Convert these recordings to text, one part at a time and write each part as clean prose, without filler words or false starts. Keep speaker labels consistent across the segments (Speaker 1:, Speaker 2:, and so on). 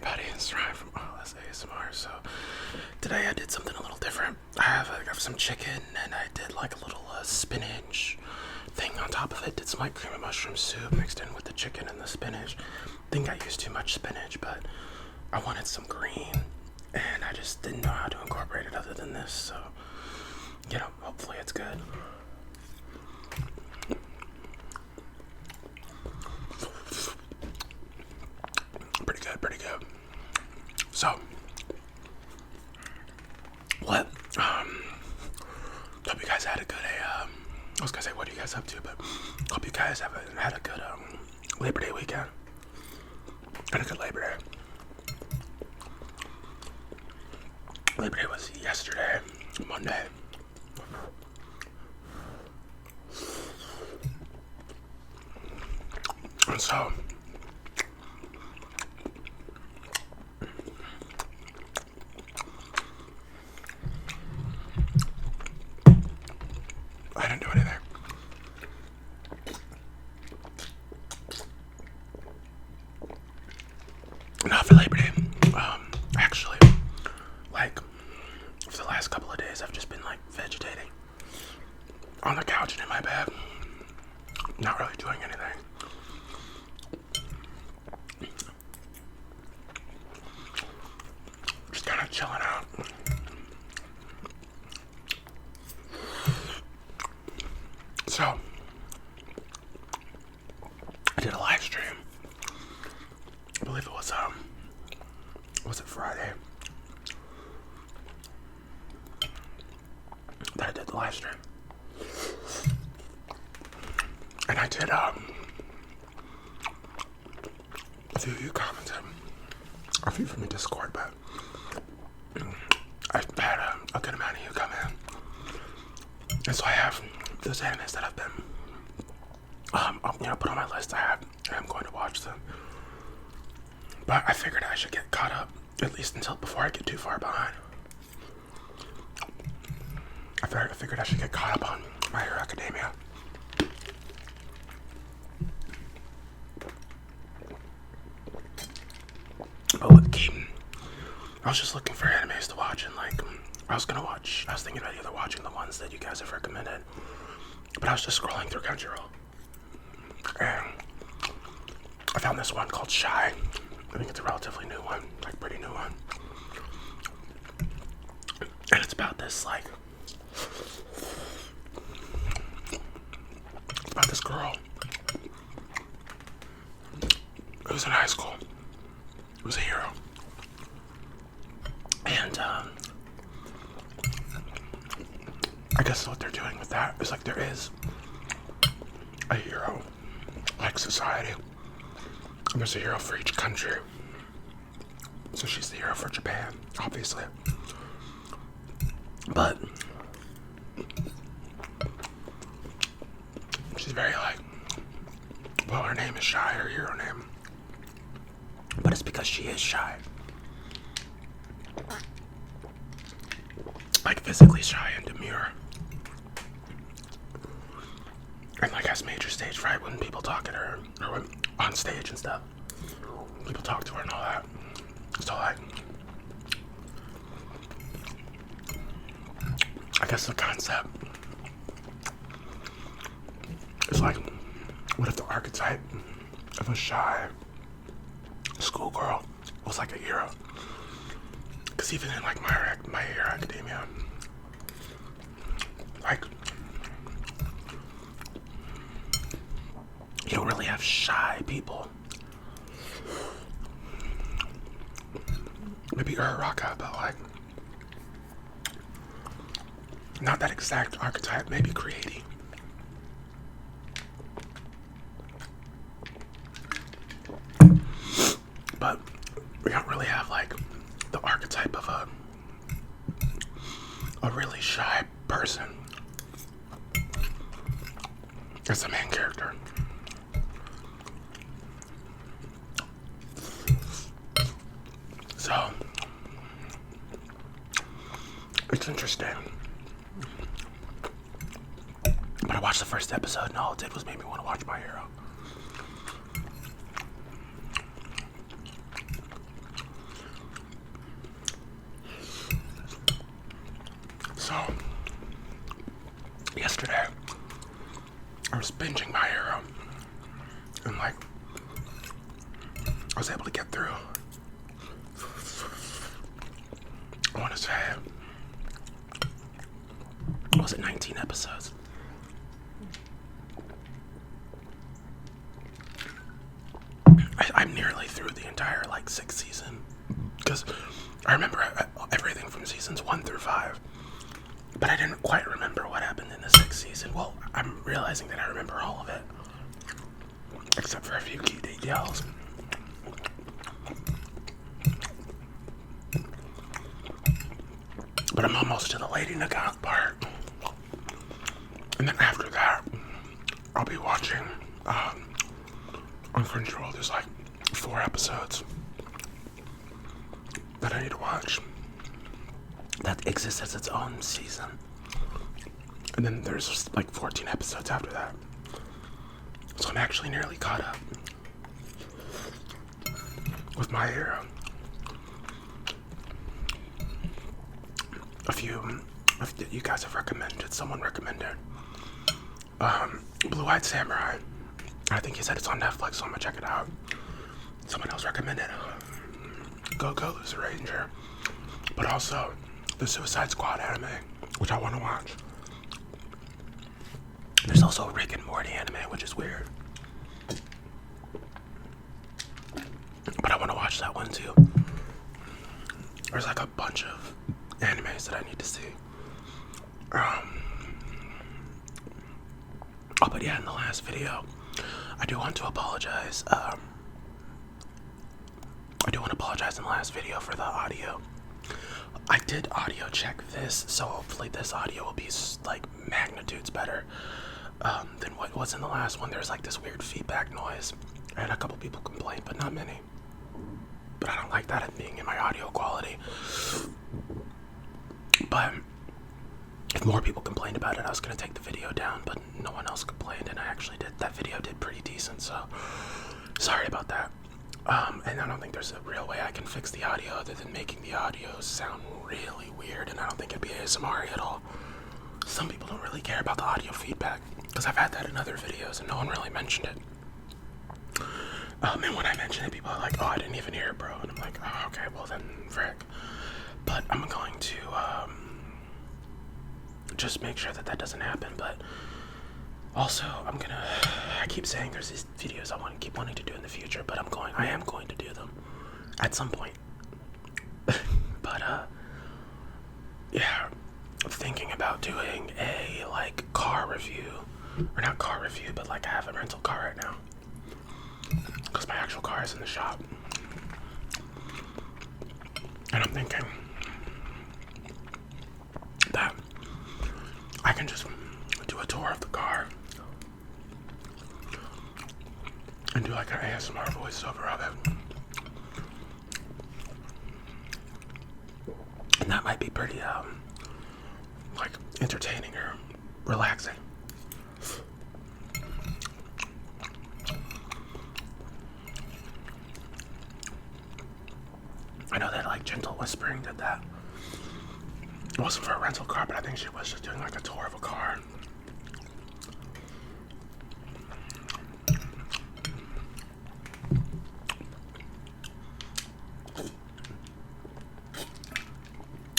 Speaker 1: everybody, it's Ryan from OLS ASMR. So today I did something a little different. I have some chicken and I did like a little spinach thing on top of it. Did some like cream and mushroom soup mixed in with the chicken and the spinach. Think I used too much spinach, but I wanted some green and I just didn't know how to incorporate it other than this. So, you know, hopefully it's good. Pretty good. So, what? Hope you guys had a good, I was gonna say, what are you guys up to? But hope you guys had a good, Labor Day weekend. And a good Labor Day. Labor Day was yesterday, Monday. And so, I didn't do anything. Not for Labor Day. Actually, like, for the last couple of days, I've just been, like, vegetating on the couch and in my bed. Not really doing anything. Just kind of chilling out. So, I did a live stream. I believe it was it Friday? That I did the live stream. And I did, a few of you commented, a few from the Discord, but I had a good amount of you come in. And so I have those animes that I've been, put on my list. I'm going to watch them. But I figured I should get caught up, at least until before I get too far behind. I figured I should get caught up on My Hero Academia. But with Keaton, I was just looking for animes to watch, and like, I was thinking about either watching the ones that you guys have recommended, but I was just scrolling through Crunchyroll, and I found this one called Shy. I think it's a relatively new one, like pretty new one. And it's about this, like, it's about this girl who's in high school, who's a hero. And, I guess what they're doing with that is, like, there is a hero, like society. And there's a hero for each country. So she's the hero for Japan, obviously. But she's very like, well, her name is Shy, her hero name. But it's because she is shy. Like physically shy and demure. And like has major stage fright when people talk at her, or when on stage and stuff. People talk to her and all that. So like, I guess the concept is like, what if the archetype of a shy schoolgirl was like a hero? Because even in like My Hero Academia, like, you don't really have shy people. Maybe Uraraka, but like, not that exact archetype, maybe Creating. But we don't really have like the archetype of a really shy person as the main character. So it's interesting. But I watched the first episode and all it did was make me want to watch My Hero. I was able to get through, I want to say, was it 19 episodes? I'm nearly through the entire, like, 6th season. Because I remember everything from seasons 1 through 5. But I didn't quite remember what happened in the 6th season. Well, I'm realizing that I remember all of it. Except for a few key details. But I'm almost to the Lady Nagant part. And then after that, I'll be watching, on Crunchyroll, there's like 4 episodes that I need to watch that exists as its own season. And then there's like 14 episodes after that. So I'm actually nearly caught up with My Hero. A few that you guys have recommended, someone recommended Blue-Eyed Samurai. I think he said it's on Netflix, so I'm gonna check it out. Someone else recommended Go Loser Ranger, but also the Suicide Squad anime, which I want to watch. There's also a Rick and Morty anime, which is weird, but I want to watch that one too. There's like a bunch of animes that I need to see. Oh, but yeah, in the last video, I do want to apologize. I do want to apologize in the last video for the audio. I did audio check this, so hopefully this audio will be like magnitudes better than what was in the last one. There's like this weird feedback noise. I had a couple people complain, but not many. But I don't like that being in my audio quality. But if more people complained about it, I was going to take the video down, but no one else complained, and I actually did. That video did pretty decent, so sorry about that. And I don't think there's a real way I can fix the audio other than making the audio sound really weird, and I don't think it'd be ASMR at all. Some people don't really care about the audio feedback, because I've had that in other videos, and no one really mentioned it. And when I mention it, people are like, oh, I didn't even hear it, bro. And I'm like, oh, okay, well then, frick. But I'm going to, just make sure that that doesn't happen. But also, I keep saying there's these videos I keep wanting to do in the future, but I am going to do them at some point. But, yeah, I'm thinking about doing a, like, car review, or not car review, but like I have a rental car right now, because my actual car is in the shop. And I'm thinking that I can just do a tour of the car and do like an ASMR voiceover of it. And that might be pretty, like, entertaining or relaxing. I know that, like, Gentle Whispering did that. It wasn't for a rental car, but I think she was just doing, like, a tour of a car.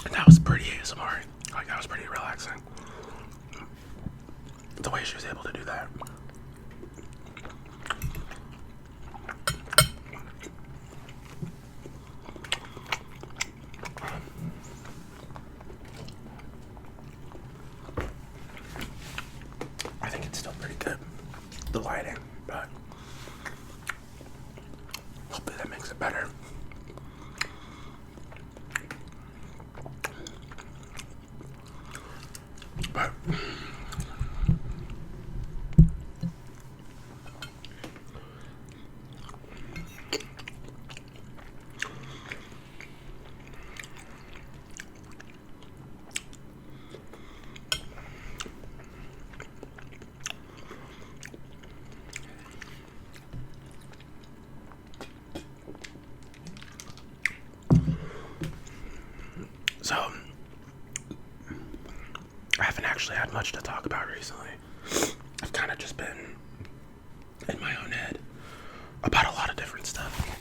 Speaker 1: And that was pretty ASMR. Like, that was pretty relaxing. The way she was able to do that. I think it's still pretty good, the lighting, but hopefully that makes it better. But so I haven't actually had much to talk about recently. I've kind of just been in my own head about a lot of different stuff.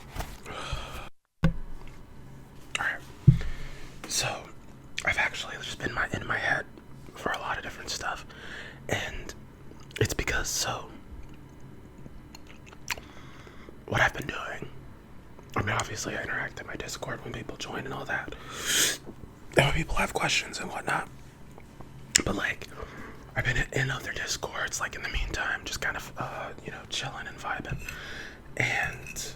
Speaker 1: mean, obviously I interact in my Discord when people join and all that. And when people have questions and whatnot. But like, I've been in other Discords, like in the meantime, just kind of, chilling and vibing. And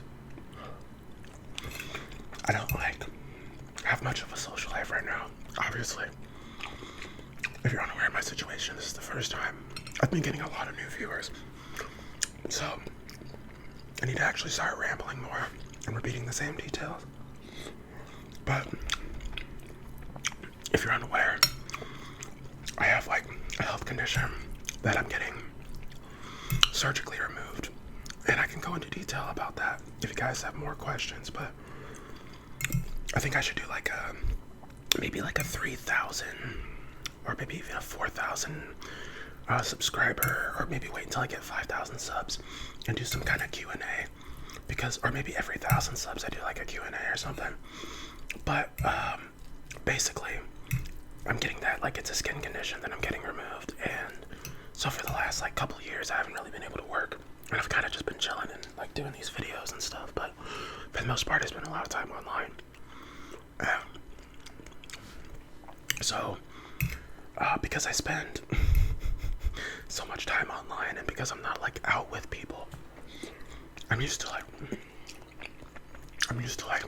Speaker 1: I don't like have much of a social life right now, obviously. If you're unaware of my situation, this is the first time I've been getting a lot of new viewers. So I need to actually start rambling more and repeating the same details. But if you're unaware, I have like a health condition that I'm getting surgically removed. And I can go into detail about that if you guys have more questions, but I think I should do like maybe like a 3,000 or maybe even a 4,000 subscriber, or maybe wait until I get 5,000 subs and do some kind of Q&A, because, or maybe every 1,000 subs I do like a Q&A or something. But basically I'm getting that, like, it's a skin condition that I'm getting removed, and so for the last like couple years I haven't really been able to work, and I've kind of just been chilling and like doing these videos and stuff, but for the most part it's been a lot of time online. So because I spend so much time online, and because I'm not like out with people, I'm used to like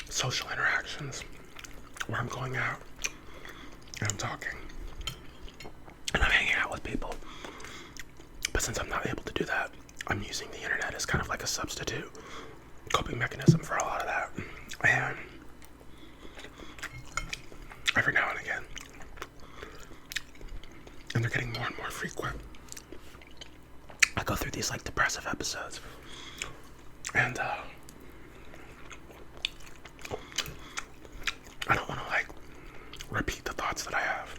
Speaker 1: social interactions where I'm going out and I'm talking and I'm hanging out with people. But since I'm not able to do that, I'm using the internet as kind of like a substitute coping mechanism for a lot of that. And every now and again, and they're getting more and more frequent, I go through these like depressive episodes, and I don't want to like repeat the thoughts that I have,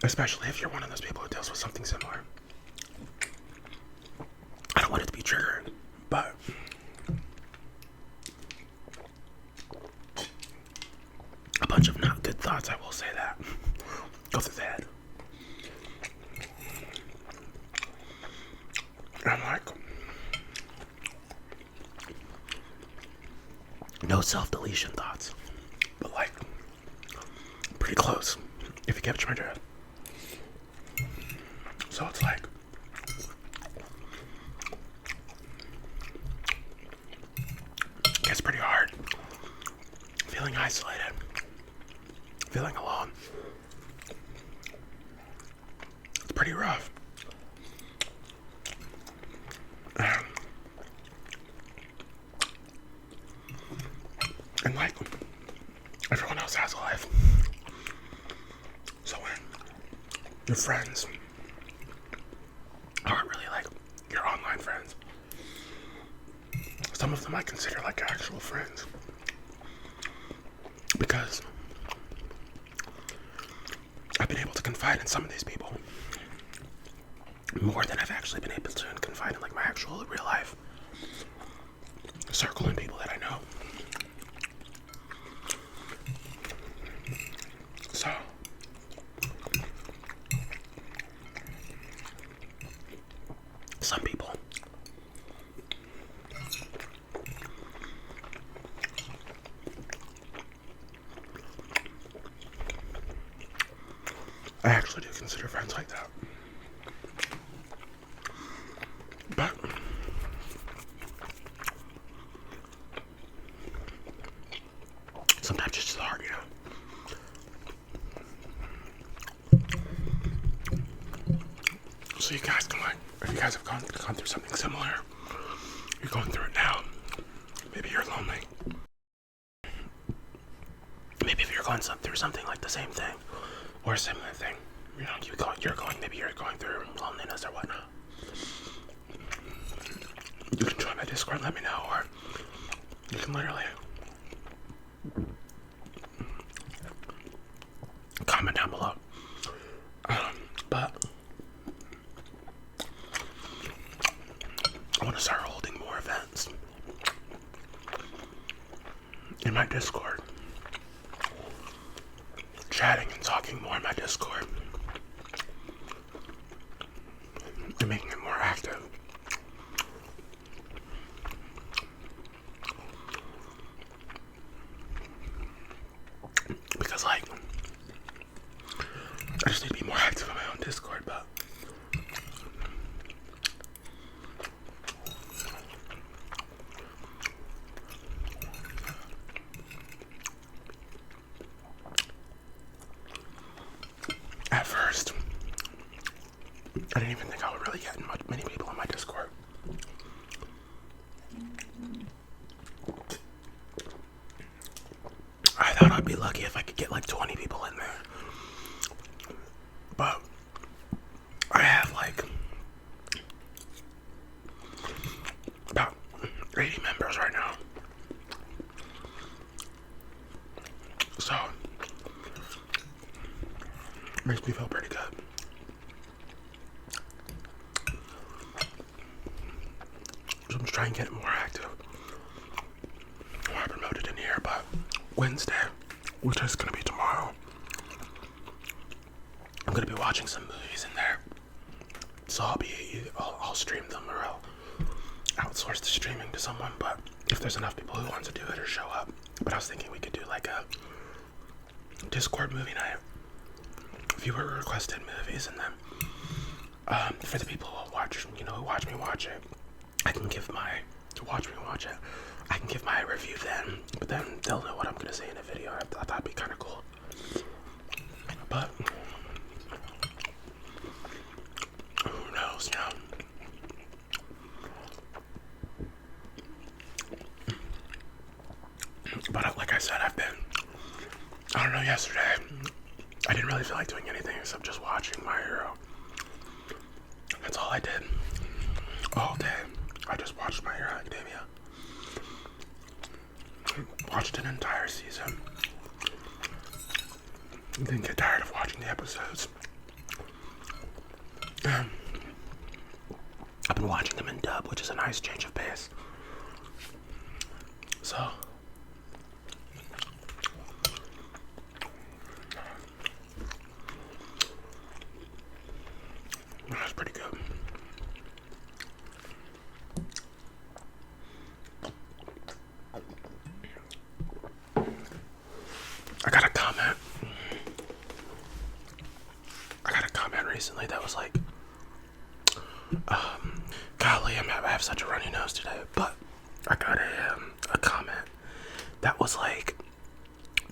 Speaker 1: especially if you're one of those people who deals with something similar. I don't want it to be triggering, but a bunch of not good thoughts, I will say that, go through the head. And I'm like, no self-deletion thoughts, but like pretty close if you capture my drift. So it's like, it gets pretty hard feeling isolated, feeling alone. It's pretty rough. And like, everyone else has a life. So when your friends aren't really like your online friends, some of them I consider like actual friends, because I've been able to confide in some of these people more than I've actually been able to confide in like my actual real life circle and people that I know. So some people I actually do consider friends like that. But sometimes it's just hard, you know. So you guys can like, if you guys have gone through something similar, you're going through it now. Maybe you're lonely. Maybe if you're going through something like the same thing or a similar thing, you know, maybe you're going through loneliness or whatnot. You can join my Discord and let me know, or you can literally comment down below. But I want to start holding more events in my Discord, chatting and talking more in my Discord, and making it more active. I didn't even think I would really get many people on my Discord. I thought I'd be lucky if I could get like 20 people in there. But I have like about 80 members right now. So it makes me feel pretty good. So I'm just trying to get it more active. I promoted in here, but Wednesday, which is gonna be tomorrow, I'm gonna be watching some movies in there. So I'll stream them, or I'll outsource the streaming to someone. But if there's enough people who want to do it or show up, but I was thinking we could do like a Discord movie night, viewer requested movies, and then for the people who watch, who watch me watch it, I can give my I can give my review then, but then they'll know what I'm gonna say in a video. I thought that'd be kind of cool. But who knows, But like I said, I don't know, yesterday, I didn't really feel like doing anything except just watching My Hero. That's all I did. All day. I just watched My Hero Academia. Watched an entire season. Didn't get tired of watching the episodes. I've been watching them in dub, which is a nice change of pace. So that's pretty good. I got a comment recently that was like, golly, I have such a runny nose today, but I got a comment that was like,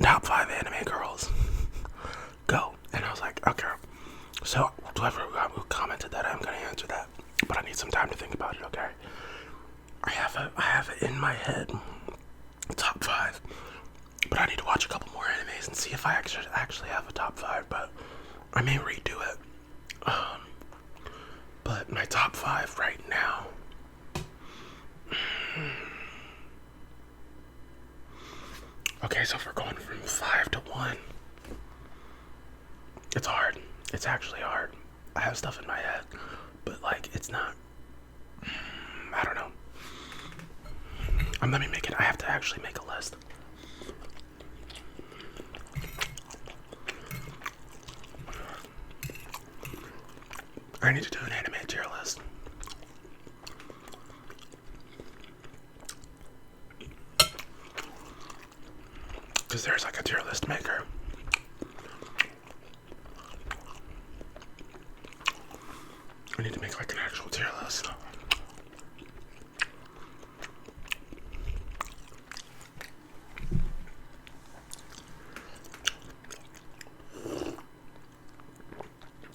Speaker 1: top 5 anime girls, go. And I was like, okay. So whoever who commented that, I'm gonna answer that, but I need some time to think about it. Okay, I have it in my head, top 5, but I need to watch a couple more animes and see if I actually have a top 5. But I may redo it. But my top 5 right now. Okay, so if we're going from 5 to 1, it's hard. It's actually hard. I have stuff in my head, but like, it's not. I don't know. Let me make it. I have to actually make a list. I need to do an anime tier list. Because there's like a tier list maker. I need to make like an actual tier list.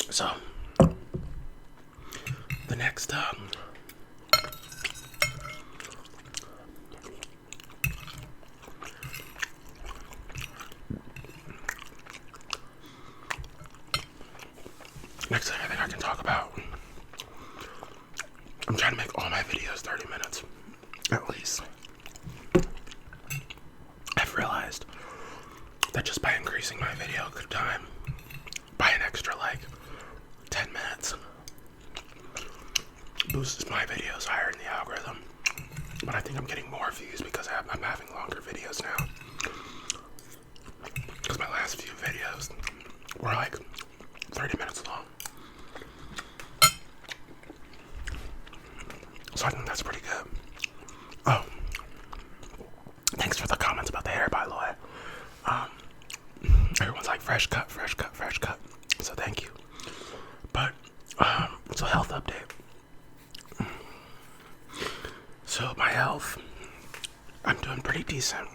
Speaker 1: So the next next thing I think I can talk about, I'm trying to make all my videos 30 minutes at least. I've realized that just by increasing my video time by an extra like 10 minutes boosts my videos higher in the algorithm. But I think I'm getting more views because I'm having longer videos now. Because my last few videos were like 30 minutes long. So I think that's pretty good. Oh, thanks for the comments about the hair, by the way. Everyone's like, fresh cut, fresh cut, fresh cut. So thank you. But, so health update. So my health, I'm doing pretty decent.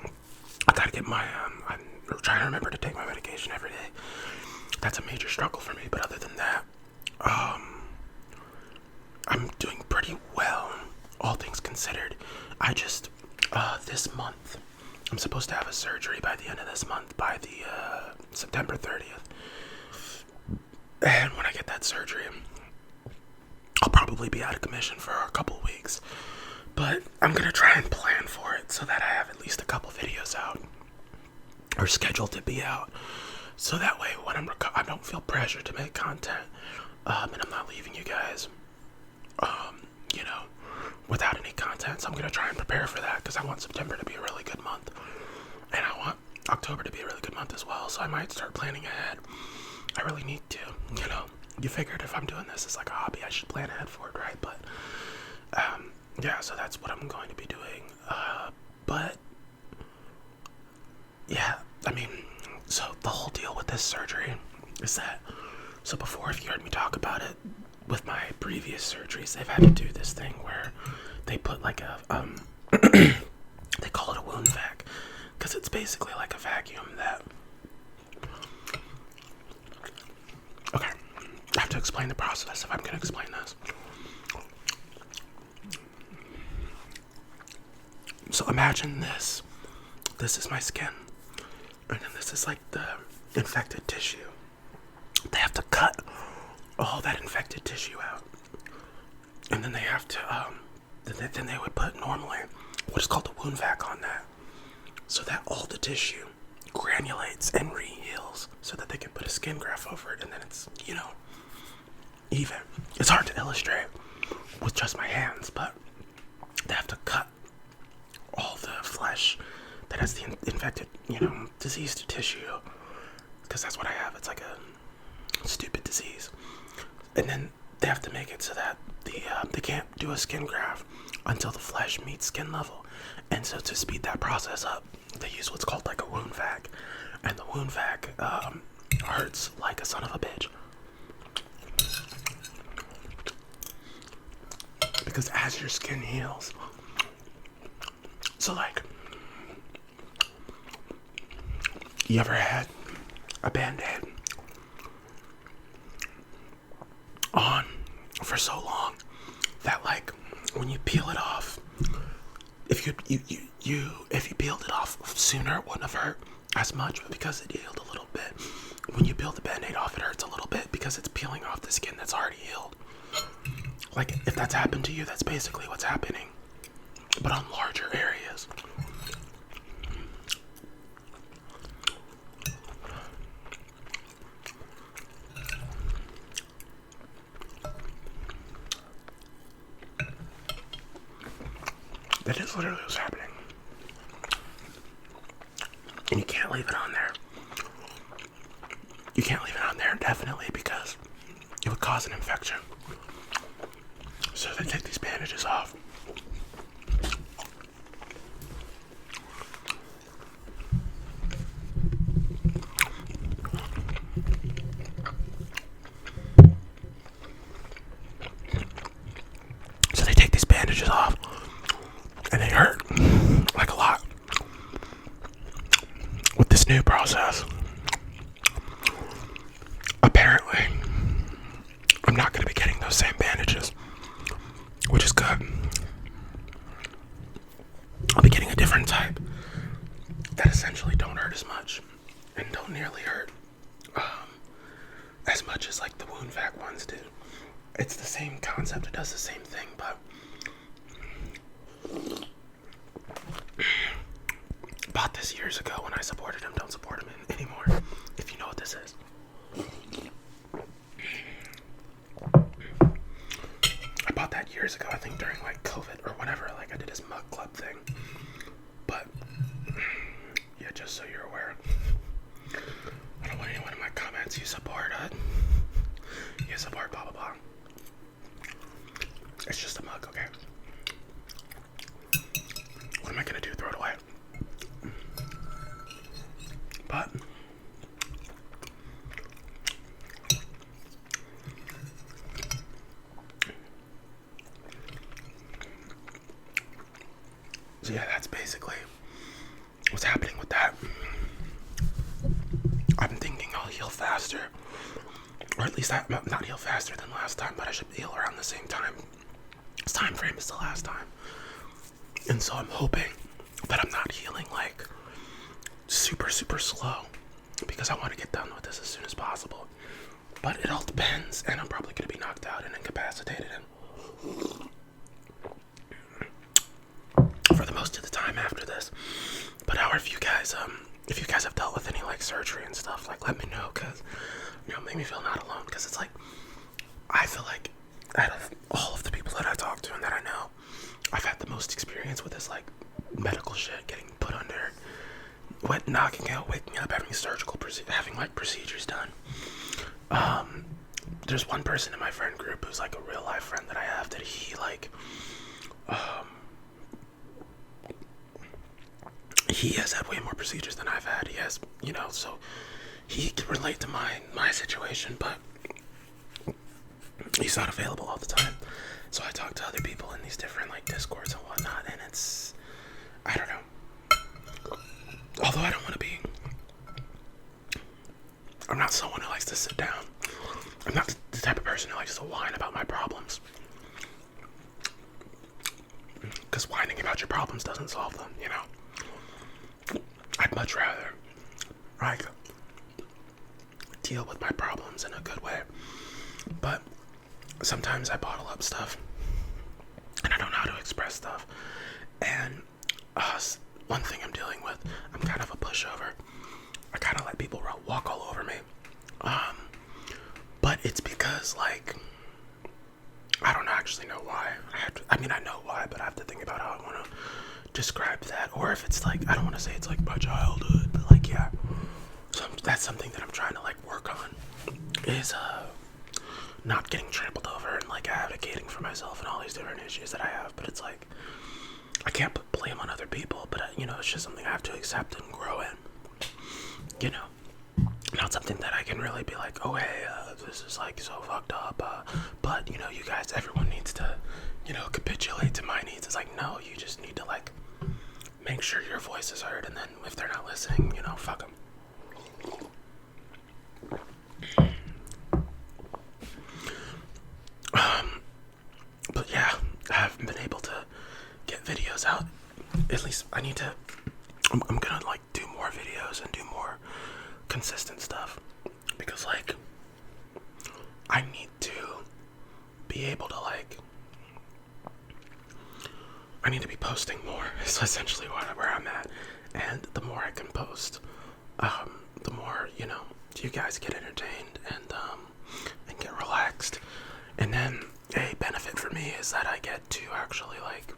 Speaker 1: I gotta get my, I'm trying to remember to take my medication every day. That's a major struggle for me, but other than that, I'm doing pretty well, all things considered. I just, this month, I'm supposed to have a surgery by the end of this month, by the September 30th. And when I get that surgery, I'll probably be out of commission for a couple weeks. But I'm going to try and plan for it so that I have at least a couple videos out, or scheduled to be out. So that way, when I don't feel pressure to make content, and I'm not leaving you guys, without any content. So I'm gonna try and prepare for that because I want September to be a really good month, and I want October to be a really good month as well. So I might start planning ahead. I really need to. You figured if I'm doing this as like a hobby, I should plan ahead for it, right? But yeah, so that's what I'm going to be doing. But yeah, I mean, so the whole deal with this surgery is that, so before, if you heard me talk about it, with my previous surgeries, they've had to do this thing where they put like a, they call it a wound vac, because it's basically like a vacuum that, okay, I have to explain the process if I'm going to explain this. So imagine this. This is my skin, and then this is like the infected tissue. They have to cut all that infected tissue out, and then they have to then they would put normally what is called a wound vac on that, so that all the tissue granulates and re-heals, so that they can put a skin graft over it, and then it's even. It's hard to illustrate with just my hands, but they have to cut all the flesh that has the infected diseased tissue, because that's what I have. It's like a stupid disease. And then they have to make it so that they can't do a skin graft until the flesh meets skin level. And so to speed that process up, they use what's called like a wound vac. And the wound vac hurts like a son of a bitch. Because as your skin heals, so like, you ever had a Band-Aid on for so long that like when you peel it off, if you peeled it off sooner, it wouldn't have hurt as much, but because it healed a little bit, when you peel the Band-Aid off, it hurts a little bit because it's peeling off the skin that's already healed. Like, if that's happened to you, that's basically what's happening, but on larger areas. That is literally what's happening. And you can't leave it on there. You can't leave it on there indefinitely because it would cause an infection. So they take these bandages off. So they take these bandages off. And they hurt, like a lot. With this new process, apparently, I'm not going to be getting those same bandages, which is good. I'll be getting a different type that essentially don't hurt as much and don't nearly hurt as much as like the wound vac ones do. It's the same concept, it does the same thing, but bought this years ago when I supported him. Don't support him anymore, if you know what this is. I bought that years ago, I think during like COVID or whenever, like I did his mug club thing. But yeah, just so you're aware, I don't want anyone in my comments you support blah blah blah. It's just a mug, okay? What am I gonna do? Throw it away? But so yeah, that's basically what's happening with that. I'm thinking I'll heal faster or at least not heal faster than last time, but I should heal around the same time frame as the last time. And so I'm hoping that I'm not healing like super slow, because I want to get done with this as soon as possible. But it all depends, and I'm probably going to be knocked out and incapacitated for the most of the time after this. But how are if you guys have dealt with any like surgery and stuff, like let me know, because make me feel not alone, because it's like I feel like out of all of the people that I talk to and that I know, I've had the most experience with this like medical shit, getting put under, knocking out, waking up, having procedures done. There's one person in my friend group who's like a real life friend that I have, that he like he has had way more procedures than I've had. He has, so he can relate to my situation, but he's not available all the time. So I talk to other people in these different like Discords and whatnot, and it's, I don't know. Although I don't want to be, I'm not someone who likes to sit down. I'm not the type of person who likes to whine about my problems, because whining about your problems doesn't solve them, I'd much rather like deal with my problems in a good way. But sometimes I bottle up stuff and I don't know how to express stuff. And one thing I'm dealing with, I'm kind of a pushover. I kind of let people walk all over me. But it's because like, I don't actually know why. I know why, but I have to think about how I want to describe that. Or if it's like, I don't want to say it's like my childhood, but like, yeah. So that's something that I'm trying to like work on, is not getting trampled over and like advocating for myself and all these different issues that I have. But it's like, I can't put blame on other people, but it's just something I have to accept and grow in. Not something that I can really be like, oh hey, this is like so fucked up, but you guys, everyone needs to capitulate to my needs. It's like, no, you just need to like make sure your voice is heard, and then if they're not listening, fuck them. But yeah, I haven't been able to get videos out. At least I need to. I'm gonna like do more videos and do more consistent stuff, because like I need to be able to like, I need to be posting more. Is essentially where I'm at, and the more I can post, the more you guys get entertained and get relaxed. And then a benefit for me is that I get to actually like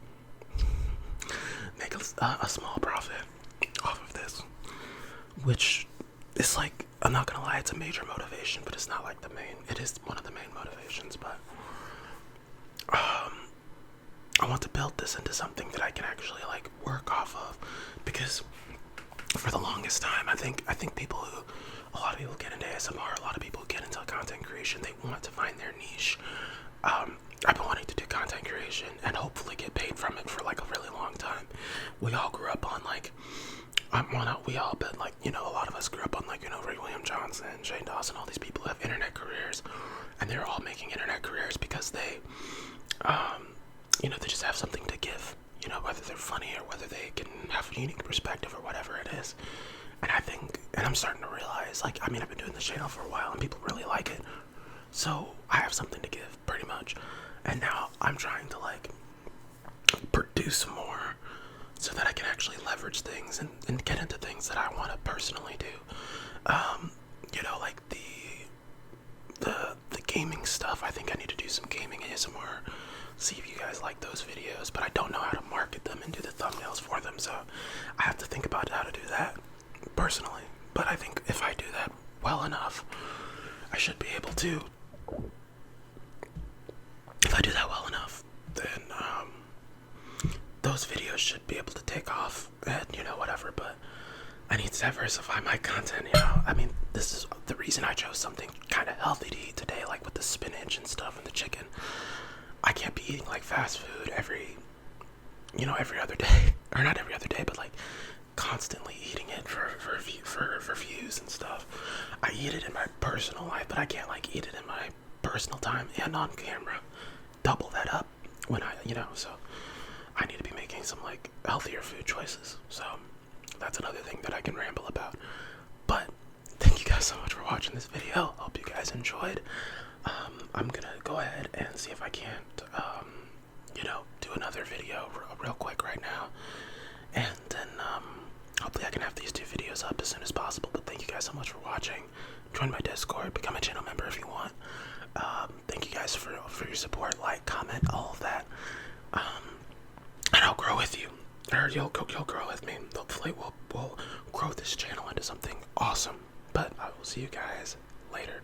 Speaker 1: make a small profit off of this, which is like, I'm not gonna lie, it's a major motivation, but it's not like the main. It is one of the main motivations, but I want to build this into something that I can actually like work off of, because for the longest time, I think people a lot of people get into ASMR, a lot of people get into content creation, they want to find their niche. I've been wanting to do content creation and hopefully get paid from it for like a really long time. We all grew up on like, we all, but like, a lot of us grew up on like, Ray William Johnson, Shane Dawson, all these people who have internet careers, and they're all making internet careers because they, they just have something to give, whether they're funny or whether they can have a unique perspective or whatever it is. And I think, and I'm starting to realize, like, I've been doing this channel for a while and people really like it. So I have something to give, pretty much. And now I'm trying to like produce more so that I can actually leverage things and get into things that I want to personally do. Like the gaming stuff. I think I need to do some gaming ASMR, see if you guys like those videos, but I don't know how to market them and do the thumbnails for them, so I have to think about how to do that personally. But I think if I do that well enough, I should be able to. If I do that well enough, then those videos should be able to take off and whatever. But I need to diversify my content. This is the reason I chose something kind of healthy to eat today, like with the spinach and stuff and the chicken. I can't be eating like fast food every other day, or not every other day, but like constantly eating it for for views and stuff. I eat it in my personal life, but I can't like eat it in my personal time and on camera. Double that up when so I need to be making some like healthier food choices. So that's another thing that I can ramble about. But thank you guys so much for watching this video. Hope you guys enjoyed. I'm gonna go ahead and see if I can't, do another video real quick right now. And then, hopefully I can have these 2 videos up as soon as possible. But thank you guys so much for watching. Join my Discord, become a channel member if you want. Thank you guys for your support, like, comment, all of that. And I'll grow with you. Or you'll grow with me. Hopefully we'll grow this channel into something awesome. But I will see you guys later.